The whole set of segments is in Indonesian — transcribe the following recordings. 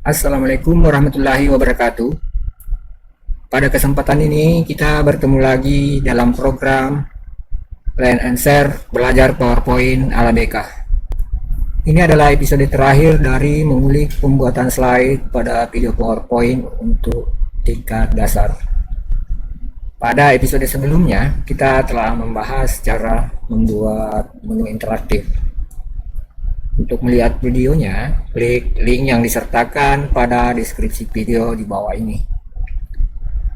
Assalamualaikum warahmatullahi wabarakatuh. Pada kesempatan ini kita bertemu lagi dalam program Learn and Share Belajar PowerPoint ala BK. Ini adalah episode terakhir dari mengulik pembuatan slide pada video PowerPoint untuk tingkat dasar. Pada episode sebelumnya kita telah membahas cara membuat menu interaktif. Untuk melihat videonya, klik link yang disertakan pada deskripsi video di bawah ini.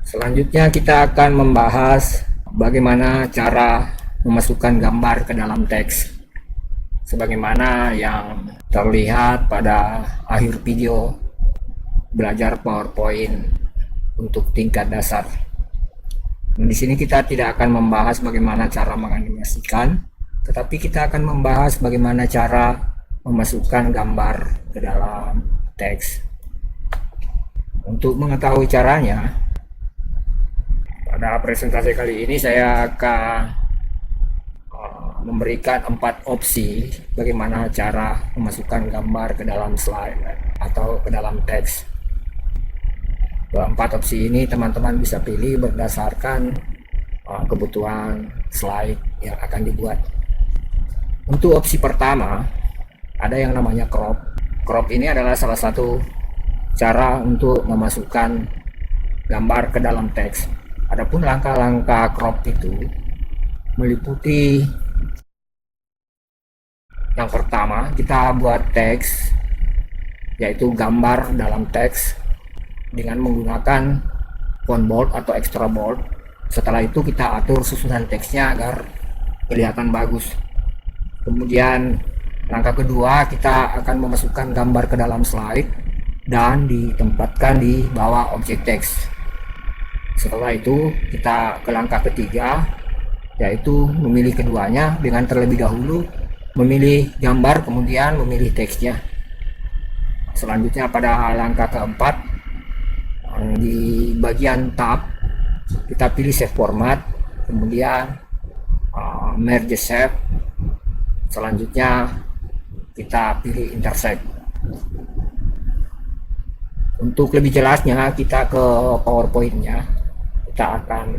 Selanjutnya kita akan membahas bagaimana cara memasukkan gambar ke dalam teks. Sebagaimana yang terlihat pada akhir video belajar PowerPoint untuk tingkat dasar. Di sini kita tidak akan membahas bagaimana cara menganimasikan, tetapi kita akan membahas bagaimana cara memasukkan gambar ke dalam teks. Untuk mengetahui caranya, pada presentasi kali ini saya akan memberikan 4 opsi bagaimana cara memasukkan gambar ke dalam slide atau ke dalam teks. 4 opsi ini teman-teman bisa pilih berdasarkan kebutuhan slide yang akan dibuat. Untuk opsi pertama, ada yang namanya crop. Crop ini adalah salah satu cara untuk memasukkan gambar ke dalam teks. Adapun langkah-langkah crop itu meliputi yang pertama, kita buat teks, yaitu gambar dalam teks dengan menggunakan font bold atau extra bold. Setelah itu kita atur susunan teksnya agar kelihatan bagus. Kemudian langkah kedua, kita akan memasukkan gambar ke dalam slide dan ditempatkan di bawah objek teks. Setelah itu kita ke langkah ketiga, yaitu memilih keduanya dengan terlebih dahulu memilih gambar kemudian memilih teksnya. Selanjutnya pada langkah keempat, di bagian tab kita pilih save format, kemudian merge shape. Selanjutnya kita pilih intersect. Untuk lebih jelasnya kita ke PowerPoint-nya, kita akan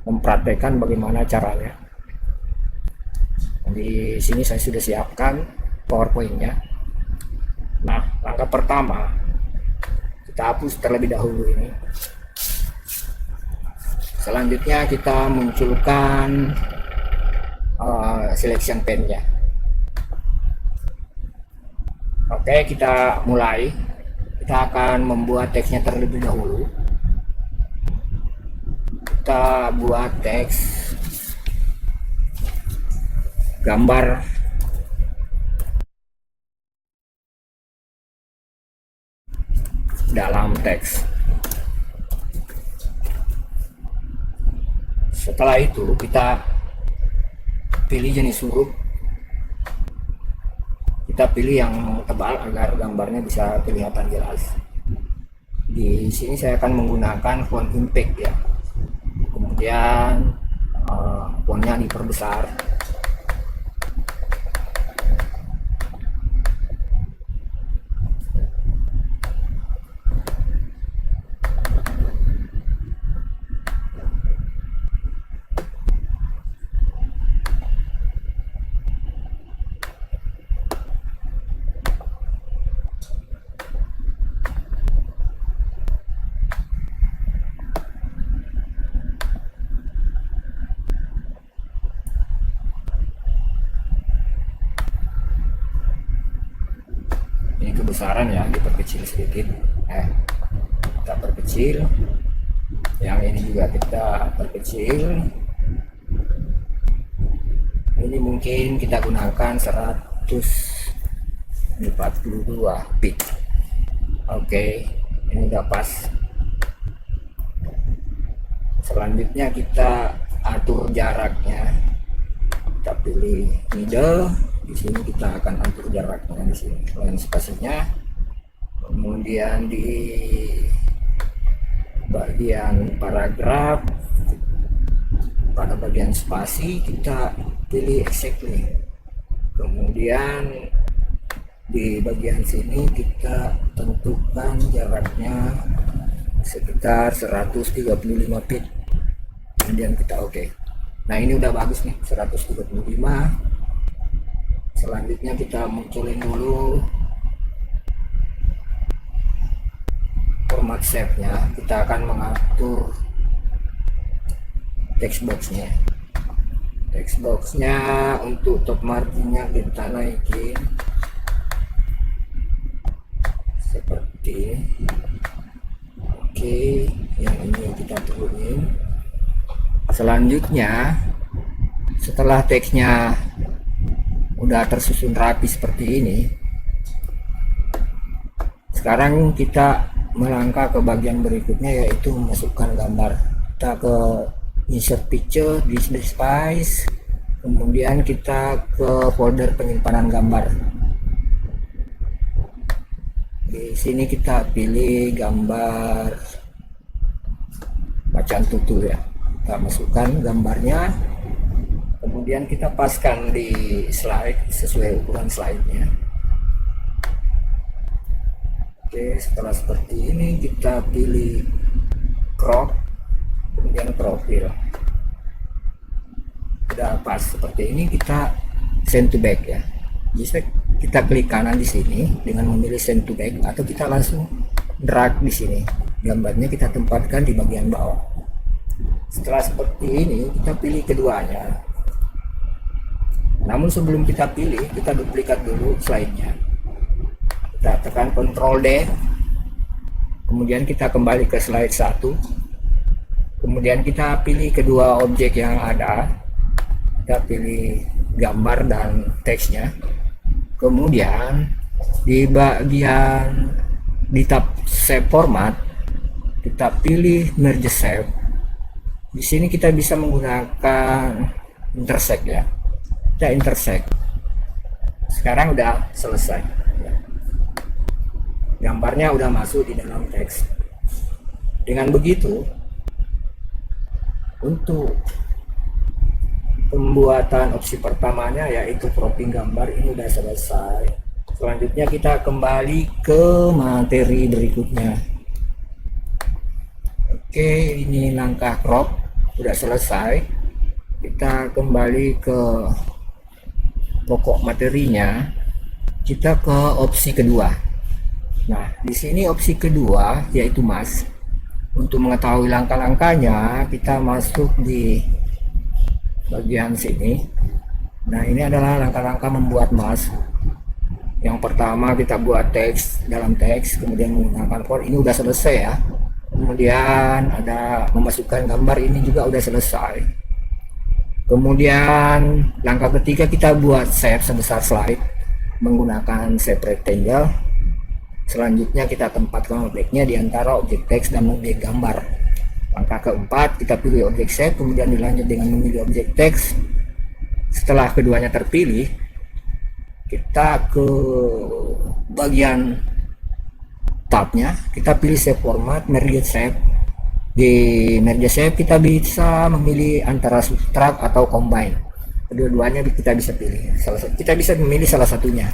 mempraktekkan bagaimana caranya. Di sini saya sudah siapkan PowerPoint-nya. Nah, langkah pertama kita hapus terlebih dahulu ini. Selanjutnya kita munculkan selection pane-nya. Oke, kita mulai. Kita akan membuat teksnya terlebih dahulu. Kita buat teks gambar dalam teks. Setelah itu kita pilih jenis huruf. Kita pilih yang tebal agar gambarnya bisa kelihatan jelas. Di sini saya akan menggunakan font impact ya. Kemudian fontnya diperbesar. Ini kebesaran ya, diperkecil sedikit. Kita perkecil. Yang ini juga kita perkecil. Ini mungkin kita gunakan 142 pik. Oke, ini udah pas. Selanjutnya kita atur jaraknya. Kita pilih middle. Di sini kita akan atur jaraknya di sini, line spasinya. Kemudian di bagian paragraf, pada bagian spasi kita pilih exactly. Kemudian di bagian sini kita tentukan tentukan jaraknya sekitar 135 feet, kemudian kita oke. Nah ini udah bagus nih, 135. Selanjutnya kita munculin dulu format shape-nya. Kita akan mengatur text box-nya untuk top marginnya kita naikin seperti oke, yang ini kita turunin. Selanjutnya setelah teksnya udah tersusun rapi seperti ini, sekarang kita melangkah ke bagian berikutnya, yaitu memasukkan gambar. Kita ke insert picture di device, kemudian kita ke folder penyimpanan gambar. Di sini kita pilih gambar bacaan tutur ya, kita masukkan gambarnya, kemudian kita paskan di slide sesuai ukuran slide-nya. Oke, setelah seperti ini kita pilih crop, kemudian profil. Udah pas seperti ini, kita send to back ya. Bisa kita klik kanan di sini dengan memilih send to back, atau kita langsung drag di sini. Gambarnya kita tempatkan di bagian bawah. Setelah seperti ini, kita pilih keduanya. Namun sebelum kita pilih, kita duplikat dulu slide-nya. Kita tekan Ctrl D, kemudian kita kembali ke slide 1, kemudian kita pilih kedua objek yang ada, kita pilih gambar dan teksnya, kemudian di bagian di tab shape format kita pilih merge shape. Di sini kita bisa menggunakan intersect ya, kita intersect. Sekarang udah selesai ya. Gambarnya udah masuk di dalam teks. Dengan begitu, untuk pembuatan opsi pertamanya yaitu cropping gambar ini udah selesai. Selanjutnya kita kembali ke materi berikutnya. Oke, ini langkah crop udah selesai. Kita kembali ke pokok materinya. Kita ke opsi kedua. Nah, di sini opsi kedua yaitu mask. Untuk mengetahui langkah-langkahnya, kita masuk di bagian sini. Nah, ini adalah langkah-langkah membuat mask. Yang pertama kita buat teks dalam teks, kemudian menggunakan font, ini udah selesai ya. Kemudian ada memasukkan gambar, ini juga udah selesai. Kemudian langkah ketiga kita buat shape sebesar slide menggunakan shape rectangle. Selanjutnya kita tempatkan objeknya di antara objek teks dan objek gambar. Langkah keempat kita pilih objek shape, kemudian dilanjut dengan memilih objek teks. Setelah keduanya terpilih, kita ke bagian tabnya, kita pilih shape format, merge shape. Di merge shape kita bisa memilih antara subtract atau combine. Kedua-duanya kita bisa pilih. Kita bisa memilih salah satunya.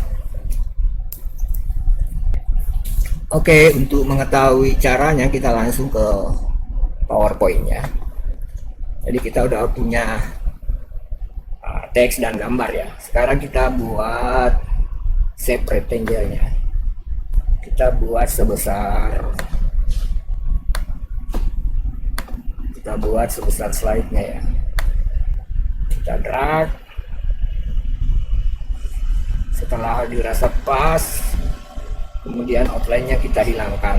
Oke, untuk mengetahui caranya kita langsung ke PowerPoint-nya. Jadi kita udah punya teks dan gambar ya. Sekarang kita buat shape rectangle-nya. Kita buat sebesar slide-nya ya. Kita drag. Setelah dirasa pas, kemudian outline-nya kita hilangkan.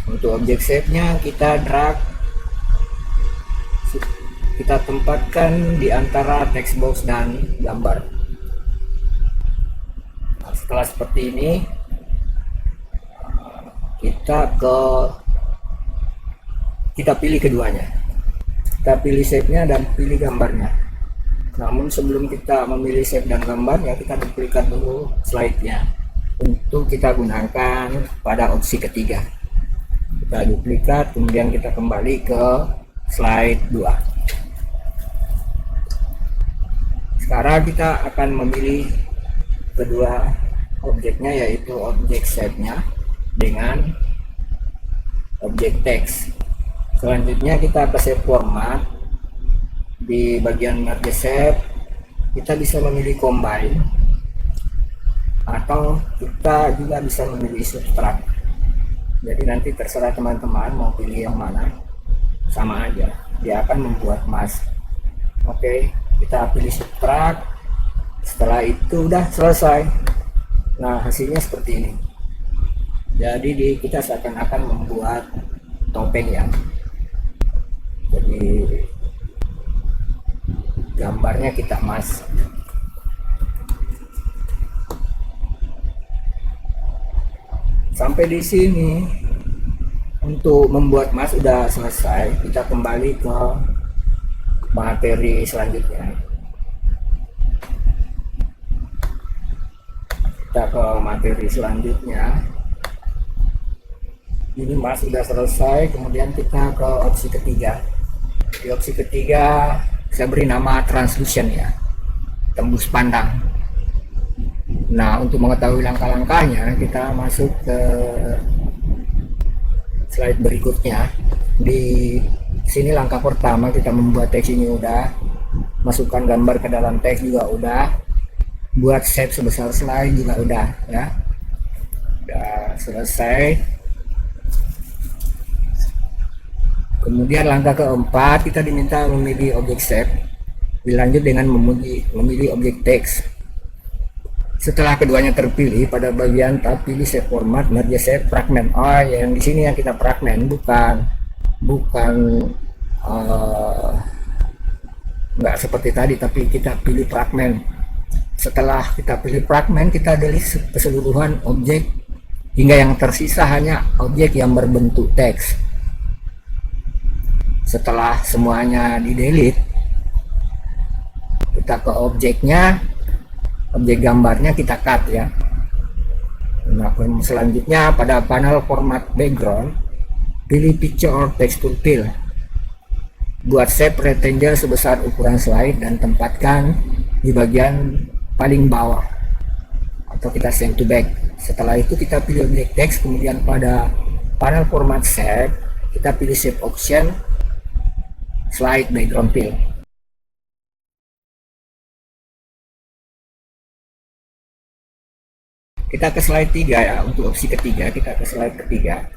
Untuk objek shape-nya kita drag, kita tempatkan di antara text box dan gambar. Nah, setelah seperti ini, kita pilih keduanya. Kita pilih shape-nya dan pilih gambarnya. Namun sebelum kita memilih shape dan gambarnya, kita duplikat dulu slide-nya untuk kita gunakan pada opsi ketiga. Kita duplikat, kemudian kita kembali ke slide 2. Sekarang kita akan memilih kedua objeknya, yaitu objek shape-nya dengan objek teks. Selanjutnya kita ke shape format. Di bagian merge shape kita bisa memilih combine, atau kita juga bisa memilih subtract. Jadi nanti terserah teman-teman mau pilih yang mana, sama aja, dia akan membuat mask. Oke, kita pilih subtract. Setelah itu udah selesai. Nah, hasilnya seperti ini. Jadi kita seakan-akan membuat topeng ya. Jadi gambarnya kita mask. Sampai di sini untuk membuat mask sudah selesai. Kita kembali ke materi selanjutnya. Kita ke materi selanjutnya. Ini mask sudah selesai. Kemudian kita ke opsi ketiga. Di opsi ketiga saya beri nama translusion ya, tembus pandang. Nah, untuk mengetahui langkah-langkahnya kita masuk ke slide berikutnya. Di sini langkah pertama kita membuat teks ini udah, masukkan gambar ke dalam teks juga udah, buat shape sebesar slide juga udah ya. Udah selesai. Kemudian langkah keempat kita diminta memilih objek shape, dilanjut dengan memilih objek teks. Setelah keduanya terpilih, pada bagian tab pilih shape format, merge shape, fragment. Oh, yang di sini yang kita fragment, bukan nggak seperti tadi, tapi kita pilih fragment. Setelah kita pilih fragment, kita delete keseluruhan objek hingga yang tersisa hanya objek yang berbentuk teks. Setelah semuanya di delete, kita ke objeknya, objek gambarnya kita cut ya. Nah, selanjutnya pada panel format background, pilih picture or texture fill. Buat shape rectangle sebesar ukuran slide dan tempatkan di bagian paling bawah, atau kita send to back. Setelah itu kita pilih objek teks, kemudian pada panel format shape kita pilih shape option, slide background fill. Kita ke slide 3 ya, untuk opsi ketiga kita ke slide ketiga.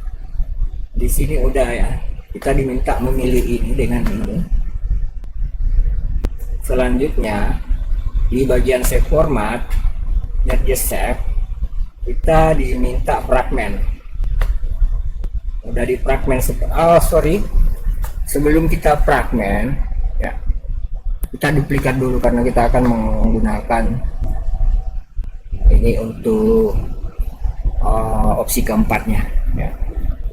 Di sini udah ya, kita diminta memilih ini dengan ini. Selanjutnya di bagian shape format, merge shape, kita diminta fragment. Udah di fragment, sebelum kita fragment ya, kita duplikat dulu karena kita akan menggunakan ini untuk opsi keempatnya ya.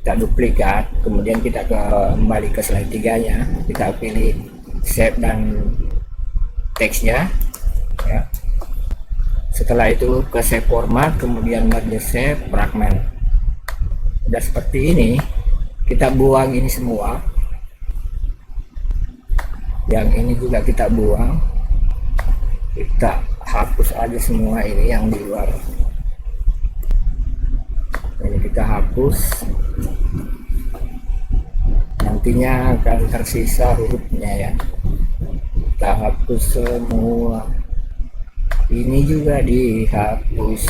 Kita duplikat, kemudian kita kembali ke slide 3 nya, kita pilih shape dan teksnya ya. Setelah itu ke shape format, kemudian merge shape, fragment. Udah seperti ini, kita buang ini semua, yang ini juga kita buang, kita hapus aja semua ini yang di luar. Ini kita hapus, nantinya akan tersisa hurufnya ya. Kita hapus semua, ini juga dihapus.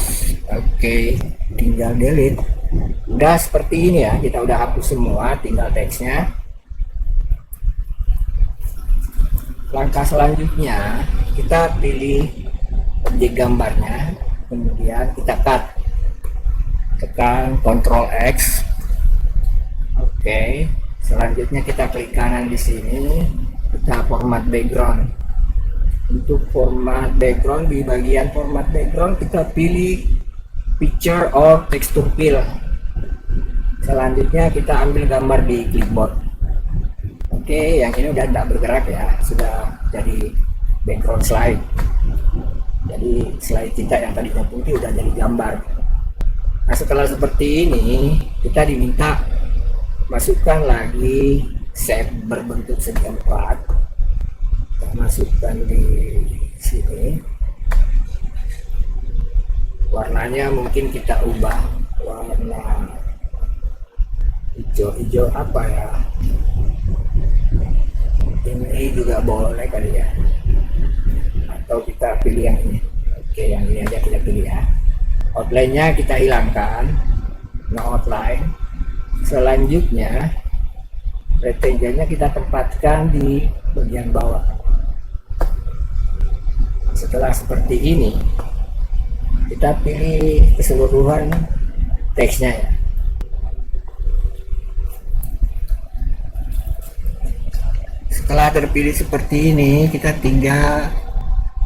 Oke, tinggal delete. Udah seperti ini ya, kita udah hapus semua, tinggal teksnya. Langkah selanjutnya kita pilih objek gambarnya, kemudian kita cut, tekan Ctrl X. Oke, selanjutnya kita klik kanan di sini, kita format background. Untuk format background, di bagian format background kita pilih picture or texture fill. Selanjutnya kita ambil gambar di clipboard. Oke, yang ini udah tidak bergerak ya, sudah jadi background slide. Jadi slide kita yang tadinya putih udah jadi gambar. Nah, setelah seperti ini kita diminta masukkan lagi shape berbentuk segi empat. Kita masukkan di sini. Warnanya mungkin kita ubah warna hijau-hijau apa ya, ini juga boleh kali ya, atau kita pilih yang ini. Oke, yang ini aja kita pilih ya. Outline-nya kita hilangkan, no outline. Selanjutnya rectangle-nya kita tempatkan di bagian bawah. Setelah seperti ini, kita pilih keseluruhan teksnya ya. Setelah terpilih seperti ini, kita tinggal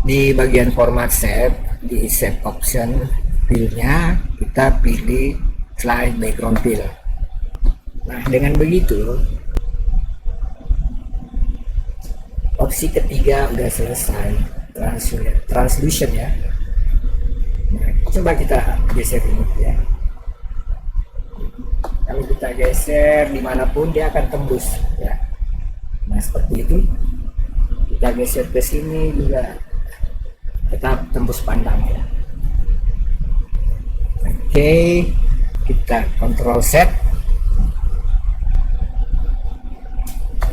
di bagian format shape, di shape option fill-nya kita pilih slide background fill. Nah, dengan begitu opsi ketiga udah selesai, translusion ya. Nah, coba kita geser ini ya. Kalau kita geser dimanapun dia akan tembus ya. Nah, seperti itu. Kita geser ke sini juga tetap tembus pandang ya. Oke, kita kontrol set.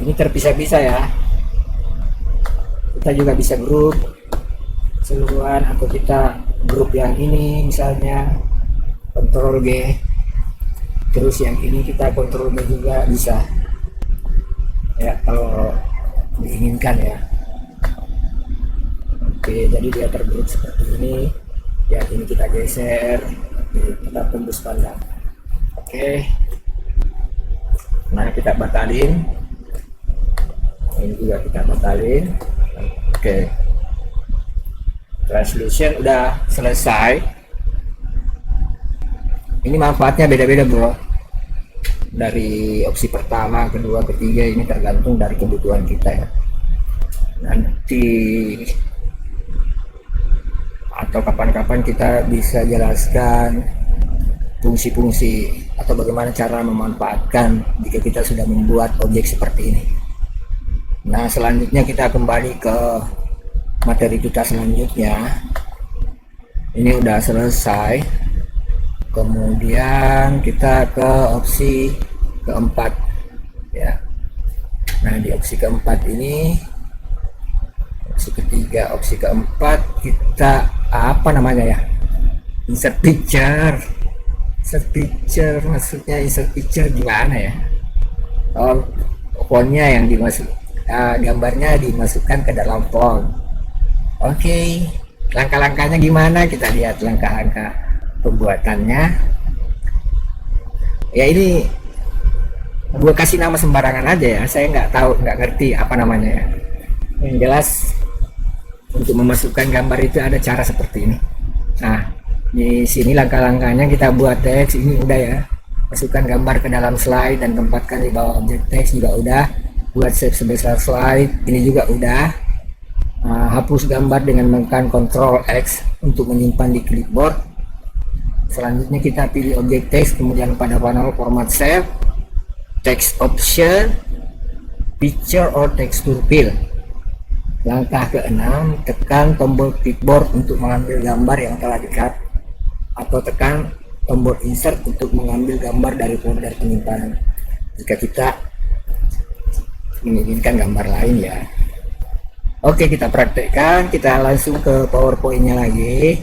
Ini terpisah-pisah ya. Kita juga bisa grup keseluruhan, atau kita grup yang ini misalnya kontrol G, terus yang ini kita kontrol B juga bisa ya kalau diinginkan ya. Oke, jadi dia tergrup seperti ini ya. Ini kita geser, kita tembus pandang. Oke, nah kita batalin, ini juga kita batalin. Oke, translusion udah selesai. Ini manfaatnya beda-beda bro, dari opsi pertama, kedua, ketiga, ini tergantung dari kebutuhan kita ya. Nanti atau kapan-kapan kita bisa jelaskan fungsi-fungsi atau bagaimana cara memanfaatkan jika kita sudah membuat objek seperti ini. Nah, selanjutnya kita kembali ke materi kita selanjutnya. Ini udah selesai. Kemudian kita ke opsi keempat ya. Nah, di opsi keempat ini, opsi ketiga, opsi keempat kita apa namanya ya, insert picture. Insert picture maksudnya insert picture gimana ya? Oh, fontnya yang dimasuk, gambarnya dimasukkan ke dalam font. Oke, langkah-langkahnya gimana? Kita lihat langkah-langkah pembuatannya ya. Ini gue kasih nama sembarangan aja ya, saya nggak tahu, nggak ngerti apa namanya ya. Yang jelas untuk memasukkan gambar itu ada cara seperti ini. Nah, di sini langkah-langkahnya kita buat teks ini udah ya. Masukkan gambar ke dalam slide dan tempatkan di bawah objek teks juga udah. Buat shape sebesar slide ini juga udah. Hapus gambar dengan menekan Ctrl X untuk menyimpan di clipboard. Selanjutnya kita pilih objek teks, kemudian pada panel format shape, text option, picture or texture fill. Langkah ke-6, tekan tombol clipboard untuk mengambil gambar yang telah di-cut, atau tekan tombol insert untuk mengambil gambar dari folder penyimpanan jika kita menginginkan gambar lain ya. Oke, kita praktekkan, kita langsung ke PowerPoint-nya lagi.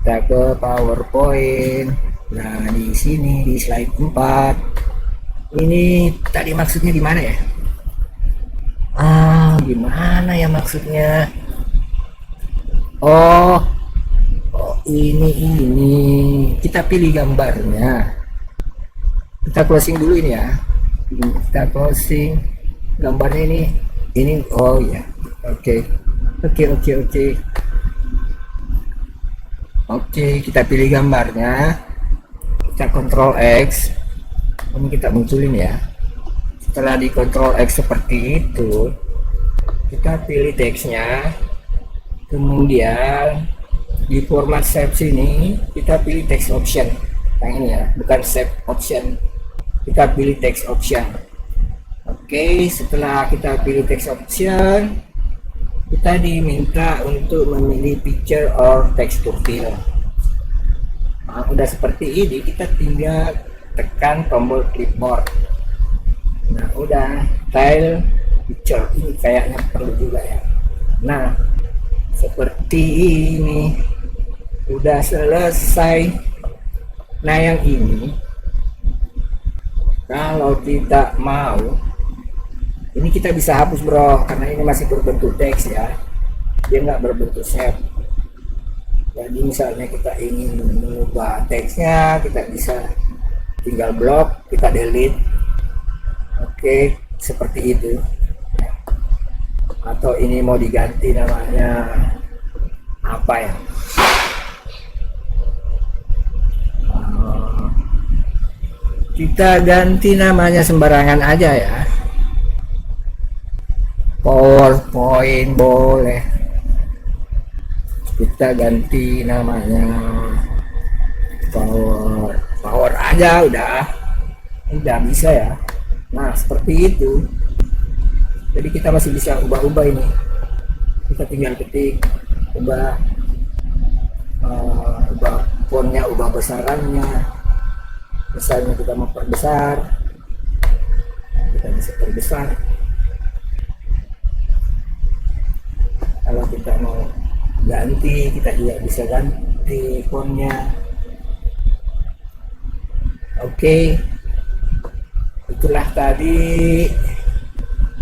Kita ke PowerPoint. Nah, di sini di slide 4. Ini tadi maksudnya di mana ya? Gimana ya maksudnya? Oh, ini kita pilih gambarnya. Kita closing dulu ini ya. Kita closing gambarnya ini. Oh ya. Oke. Oke, kita pilih gambarnya, kita Ctrl X, ini kita munculin ya. Setelah di Ctrl X seperti itu, kita pilih teksnya, kemudian di format shape sini kita pilih text option. Yang ini ya, bukan shape option, kita pilih text option. Oke, setelah kita pilih text option, kita diminta untuk memilih picture or texture fill. Nah, udah seperti ini, kita tinggal tekan tombol clipboard. Nah, udah tile picture ini kayaknya perlu juga ya. Nah, seperti ini udah selesai. Nah, yang ini kalau kita mau, ini kita bisa hapus bro, karena ini masih berbentuk teks ya, dia nggak berbentuk shape. Jadi misalnya kita ingin mengubah teksnya, kita bisa tinggal blok, kita delete. Oke, seperti itu. Atau ini mau diganti namanya apa ya? Kita ganti namanya sembarangan aja ya. PowerPoint boleh. Kita ganti namanya power aja, udah bisa ya. Nah, seperti itu. Jadi kita masih bisa ubah-ubah ini. Kita tinggal ketik, ubah fontnya, ubah besarannya. Misalnya kita mau perbesar, kita bisa perbesar. Kalau kita mau ganti, kita juga bisa ganti fontnya. Oke, itulah tadi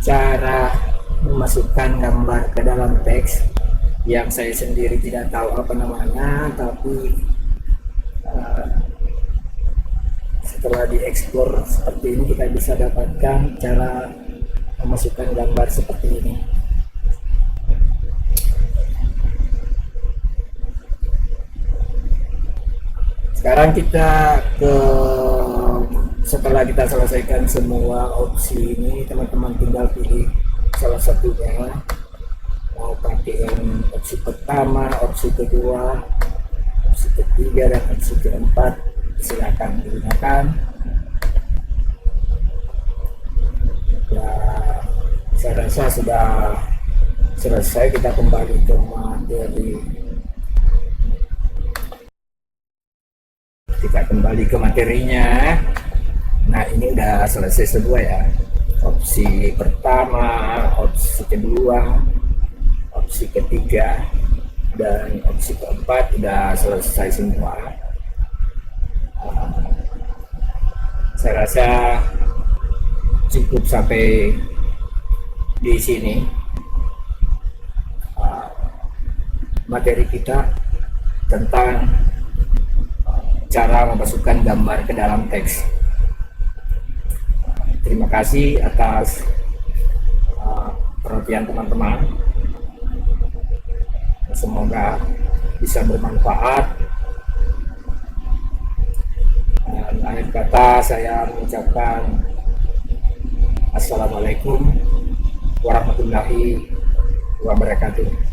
cara memasukkan gambar ke dalam teks yang saya sendiri tidak tahu apa namanya, tapi setelah dieksplor seperti ini kita bisa dapatkan cara memasukkan gambar seperti ini. Sekarang kita setelah kita selesaikan semua opsi ini, teman-teman tinggal pilih salah satunya, mau pakai yang opsi pertama, opsi kedua, opsi ketiga, dan opsi keempat. Silakan gunakan. Ya, saya rasa sudah selesai. Kita kembali ke materi. Kita kembali ke materinya. Nah, ini udah selesai semua ya. Opsi pertama, opsi kedua, opsi ketiga, dan opsi keempat udah selesai semua. Saya rasa cukup sampai di sini materi kita tentang cara memasukkan gambar ke dalam teks. Terima kasih atas perhatian teman-teman. Semoga bisa bermanfaat. Dan akhir kata saya mengucapkan Assalamualaikum warahmatullahi wabarakatuh.